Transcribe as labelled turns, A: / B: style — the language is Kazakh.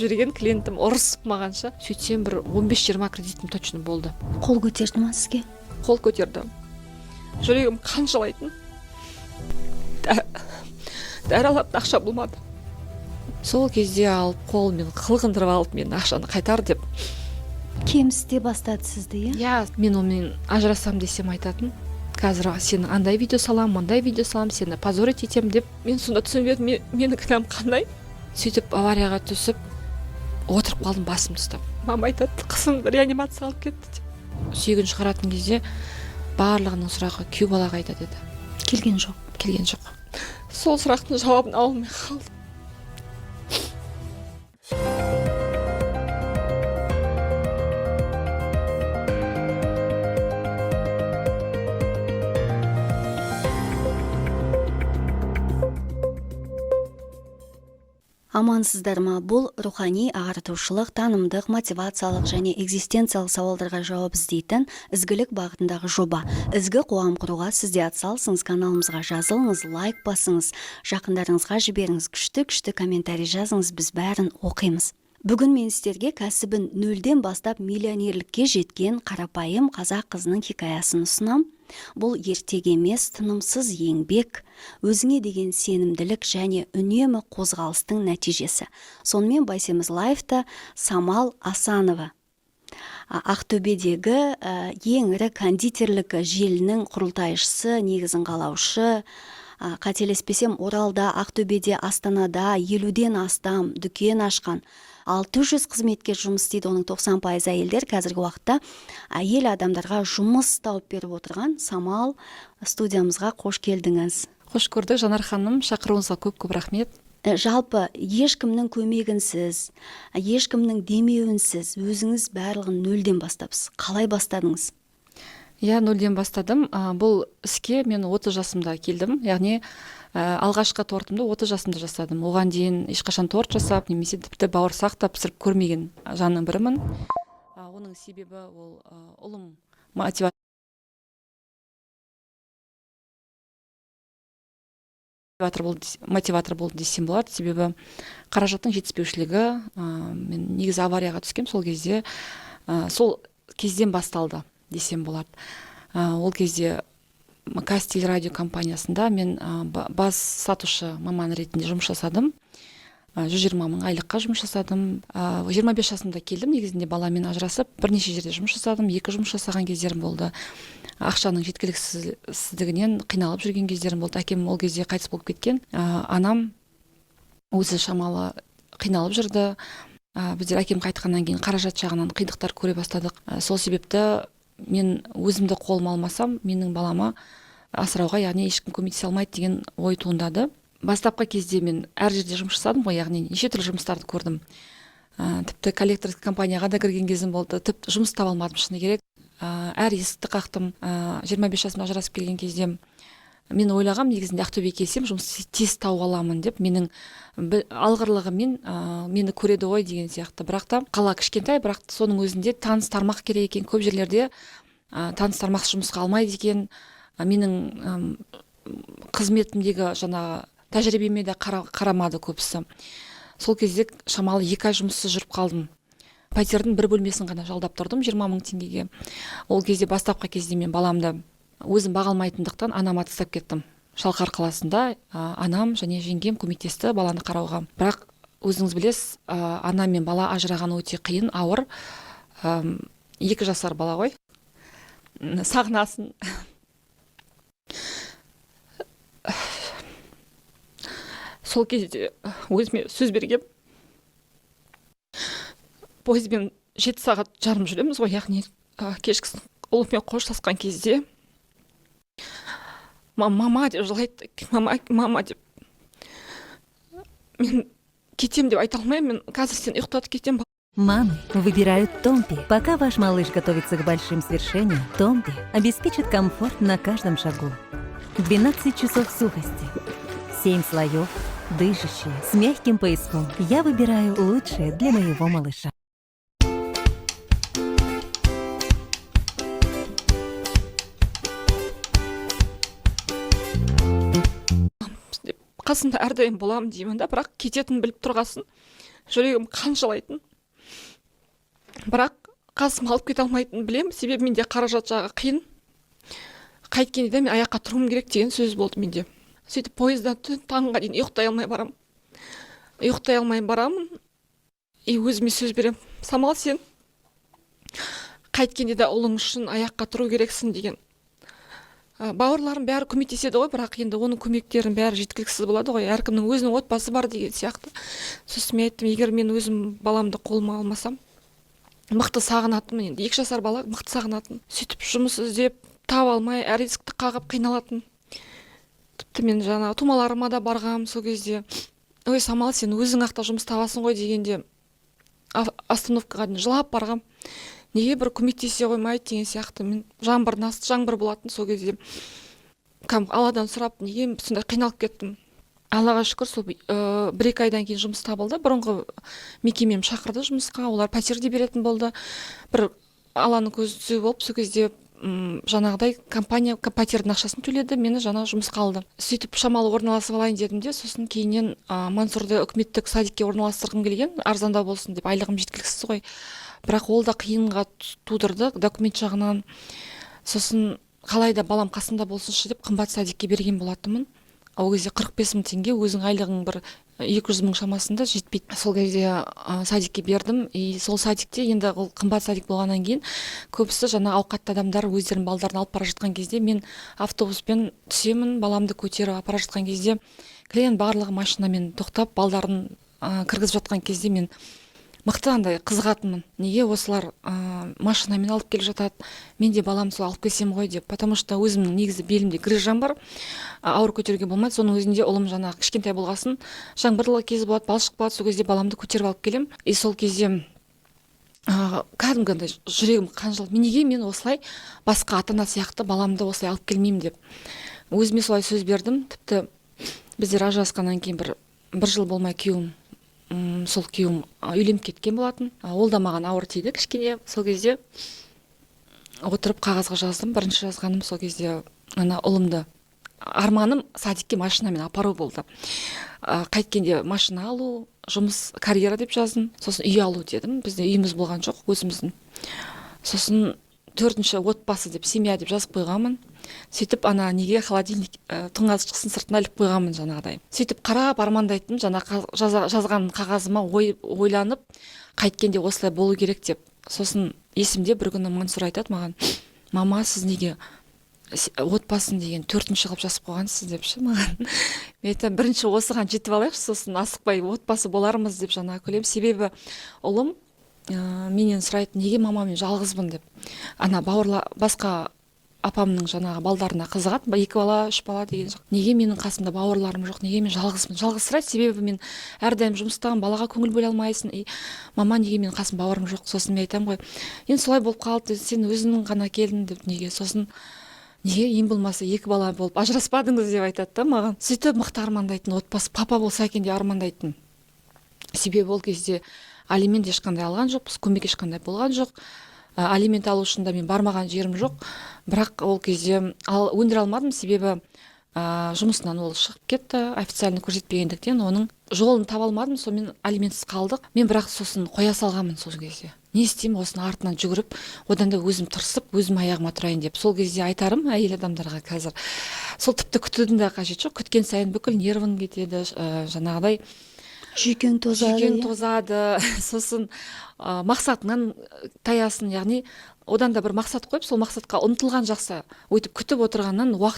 A: жүрген клиентім ұрысып мағанша. Сөйтсем бір 15-20 кредитім точно болды.
B: Қол көтерді ма сізге?
A: Қол көтерді. Жүрегім қаншалайтын. Дәрі алатын ақша болмады. Сол кезде алып қолымен қылғындырып алып мен ақшаны қайтар деп.
B: Кемсіте бастады сізді, иә?
A: Я, мен онымен ажырасам десем айтатын. Қазір сені андай видео салам, мындай видео салам, сені позорить етем деп. Мен сонда түсінбедім, менің кінәм қандай. Сөйтіп аварияға түсіп, отырып қалдым басымды ұстап. Мама айтады, қызын реанимация алып кетті деп. Сүйегін шығаратын кезде барлығының сұрағы күйеу бала қайда деді.
B: Келген жоқ.
A: Келген жоқ. Сол сұрақтың жауабын ала алмай қалдым.
B: Амансыздар ма? Бұл рухани ағартушылық, танымдық, мотивациялық және экзистенциялық сауалдарға жауап іздейтін ізгілік бағытындағы жоба. Ізгі қоғам құруға сіз де атсалысыңыз, каналымызға жазылыңыз, лайк басыңыз, жақындарыңызға жіберіңіз, күшті комментарий жазыңыз, біз бәрін оқимыз. Бүгін мен сіздерге кәсібін нөлден бастап миллионерлікке жеткен қарапайым қазақ қызының хикаясын ұсынам. Бұл ертек емес, тынымсыз еңбек, өзіңе деген сенімділік және үнемі қозғалыстың нәтижесі. Сонымен Байсеміз лайфта Самал Асанова, Ақтөбедегі ең ірі кондитерлік желінің құрылтайшысы, негізін қалаушы. Қателеспесем, Оралда, Ақтөбеде, Астанада 50-ден астам дүкен ашқан. 600 қызметкер жұмыс істейді, оның 90% әйелдер. Қазіргі уақытта әйел адамдарға жұмыс тауып беріп отырған Самал студиямызға қош келдіңіз.
A: Қош көрдік, Жанар ханым, шақыруыңызға көп рахмет.
B: Жалпы ешкімнің көмегінсіз, ешкімнің демеуінсіз өзіңіз барлығын нөлден бастапсыз. Қалай бастадыңыз?
A: Я нөлден бастадым. Бұл іске мен 30 жасымда келдім. Яғни алғашқы тортымды 30 жасымда жасадым. Оған дейін ешқашан торт жасап, немесе тіпті бауырсақ та пісіріп көрмеген жанның бірімін. Оның себебі ол ұлым мотиватор болды десем болады. Себебі қаражаттың жетіспеушілігі, мен негізі аварияға түскем сол кезде. Сол кезден басталды десем болады. Ол кезде Кастель радио компаниясында мен бас сатушы маман ретінде жұмыс жасадым. 120 мың айлыққа жұмыс жасадым. 25 жасымда келдім, негізінде баламен ажырасып, бірнеше жерде жұмыс жасадым, 2 жұмыс жасаған кездерім болды. Ақшаның жеткіліксіздігінен қиналып жүрген кездерім болды. Әкем ол кезде қайтыс болып кеткен. Анам өзі шамалы қиналып жүрді. Біздер әкем қайтқаннан кейін қаражат жағынан қиындықтар көре бастадық. Сол себепті мен өзімді қолыма алмасам, менің балама асырауға, яғни ешкім көмектесе алмайды деген ой туындады. Бастапқы кезде мен әр жерде жұмыс жасадым ғой, яғни неше түрлі жұмыстарды көрдім. Тіпті коллекторск компанияға да кірген кезім болды. Тіпті жұмыс таба алмадым, шыны керек. Әр есікті қақтым. 25 жасымда ажырасып келген кезде мен ойлағам, негізінде Ақтөбеге келсем жұмыс тез тауып аламын деп, менің алғырлығымен мені көреді ғой деген сияқты. Бірақ та қала кішкентай, бірақ соның өзінде таныс тармақ керек екен. Көп жерлерде таныс тармақ жұмысқа алмайды екен. Менің қызметімдегі жаңа тәжірибеме де қарамады көбісі. Сол кезде шамалы 2 ай жұмыссыз жүріп қалдым. Пәтердің бір бөлмесін ғана жалдап тұрдым 20 мың теңгеге. Ол кезде бастапқы кезде мен баламды өзім баға алмайтындықтан анама тастап кеттім. Шалқар қаласында анам және жеңгем көмектесті баланы қарауға. Бірақ өзіңіз білесіз, ана мен бала ажыраған өте қиын, ауыр. 2 жасар бала ғой. Сағынасын. Сол кезде өзіме сөз бергем. Пойызбен 7 сағат жарым жүреміз ғой, яғни кешкісін ұлыммен қоштасқан кезде мама деп жылайды, мама деп. Мен кетем деп айта алмаймын, мен қазір сен ұйықтатып кетем.
C: Мамы выбирают Томпи. Пока ваш малыш готовится к большим свершениям, Томпи обеспечит комфорт на каждом шагу. 12 часов сухости, 7 слоев, дышащие, с мягким пояском. Я выбираю лучшее для моего малыша.
A: Қасында әрдайым боламын деймін да, бірақ кететін біліп тұрғасын. жүрегім қанжылайтын. Бірақ қасыма алып кете алмайтынын білем, себебі менде қаражат жағы қиын. Қайткенде де мен аяққа тұруым керек деген сөз болды менде. Сөйтіп пойыздан таңға дейін ұйықтай алмай барамын. И өзіме сөз берем: Самал, сен қайткенде де ұлың үшін аяққа тұру керексің деген. Бауырларым бәрі көмектеседі ғой, бірақ енді оның көмектерінің бәрі жеткіліксіз болады ғой. Әркімнің өзінің отбасы бар деген сияқты. Сосын мен айттым, егер мен өзім баламды қолыма алмасам, мықты сағынатынмын. Енді 2 жасар бала мықты сағынатын. Сөйтіп жұмыс іздеп таба алмай, әр есікті қағып қиналатын. Тіпті мен жаңағы тумаларыма да барғам сол кезде. Ой, Самал, сен өзің ақта жұмыс табасың ғой дегенде остановкаға дейін жылап барғам. Неге бір көмектесе қоймайды деген сияқты. Мен жаңбыр болатын сол кезде. Алладан сұрап, неге сондай қиналып кеттім. Аллаға шүкір, сол 1-2 айдан кейін жұмыс табылды. Бұрынғы мекемем шақырды жұмысқа, олар пәтерде беретін болды. Бір Алланың көзі түсу болып, сол кезде жаңағыдай компания пәтердің ақшасын төледі, мені жаңа жұмысқа алды. Сөйтіп шамалы орналасып алайын дедім де, сосын кейіннен Мансұрды үкіметтік садикке орналастырғым келген, арзандау болсын деп, айлығым жеткіліксіз ғой. Бірақ ол да қиынға тудырды документ жағынан. Сосын қалайда балам қасымда болсыншы деп қымбат садикке берген болатынмын. Ол кезде 45 мың теңге, өзің айлығың бір 200 мың шамасында жетпейді. Сол кезде садикке бердім. И сол садикте енді ол қымбат садик болғаннан кейін көбісі жаңа ауқатты адамдар өздерінің балдарын алып бара жатқан кезде мен автобуспен түсемін, баламды көтеріп апара жатқан кезде клиент барлығы машинамен тоқтап балдарын кіргізіп жатқан кезде мен мықты андай қызығатынмын. Неге осылар машинамен алып келіп жатады, мен де баламды сол алып келсем ғой деп. Потому что өзімнің негізі белімде грыжам бар, ауыр көтеруге болмайды. Соның өзінде ұлым жаңағы кішкентай болғасын, жаңбырлы кез болады, балшық болады, сол кезде баламды көтеріп алып келем. И сол кезде кәдімгідей жүрегім қанжылып, неге мен осылай басқа ата-ана сияқты баламды осылай алып келмеймін деп. Өзіме солай сөз бердім. Тіпті біздер ажырасқаннан кейін бір жыл болмай сол күйеуім үйленіп кеткен болатын. Ол да маған ауыр тиді кішкене. Сол кезде отырып қағазға жаздым. Бірінші жазғаным сол кезде ұлымды, арманым садикке машинамен апару болды. Қайткенде машина алу, жұмыс, карьера деп жаздым. Сосын үй алу дедім. Бізде үйіміз болған жоқ өзіміздің. Сосын 4-ші отбасы деп, семья деп жазып қойғанмын. Сөйтіп неге холодильник тоңазытқысын сыртына іліп қойғанмын жаңағыдай. Сөйтіп қарап армандайтын, жазған қағазыма ойланып, қайткенде осылай болу керек деп. Сосын есімде бір күні Мансұр айтады маған: мама, сіз неге отбасын деген 4-ші қылып жазып қойғансыз депші маған. Мен айтамын, бірінші осыған жетіп алайықшы, сосын асықпай отбасы болармыз деп жаңа күлем. Себебі ұлым менен сұрайды, неге мама мен жалғызбын деп. Басқа апамның жаңағы балдарына қызығады, 2 бала, 3 бала деген жоқ. Неге менің қасымда бауырларым жоқ, неге мен жалғызбын? Жалғызсырайды, себебі мен әрдайым жұмыстамын, балаға көңіл бөле алмайсың. Мама, неге менің қасымда бауырым жоқ? Сосын мен айтамын ғой, енді солай болып қалды, сен өзіңнің ғана келдің деп. Неге? Сосын неге ең болмаса 2 бала болып ажыраспадыңыз деп айтады да маған. Сөйтіп мықты армандайтын отбасы, папа болса екен деп армандайтын. Себебі ол кезде алимент ешқандай алған жоқпыз, көмек ешқандай болған жоқ. Алимент алу үшін де мен бармаған жерім жоқ. Бірақ ол кезде өндіре алмадым, себебі жұмысынан ол шығып кетті, официально көрсетпегендіктен оның жолын таба алмадым, сонымен алиментсіз қалдық. Мен бірақ сосын қоя салғанмын сол кезде. Не істеймін, осының артынан жүгіріп, одан да өзім тырысып, өзім аяғыма тұрайын деп. Сол кезде айтарым әйел адамдарға қазір. Сол тіпті күтудің де қажет жоқ. Күткен сайын бүкіл нервың кетеді, жаңағыдай
B: жүйкең
A: тозады. Сосын мақсатынан таясын, яғни одан да бір мақсат қойып, сол мақсатқа ұмтылған жақсы. Өйтіп күтіп отырғаннан уақыт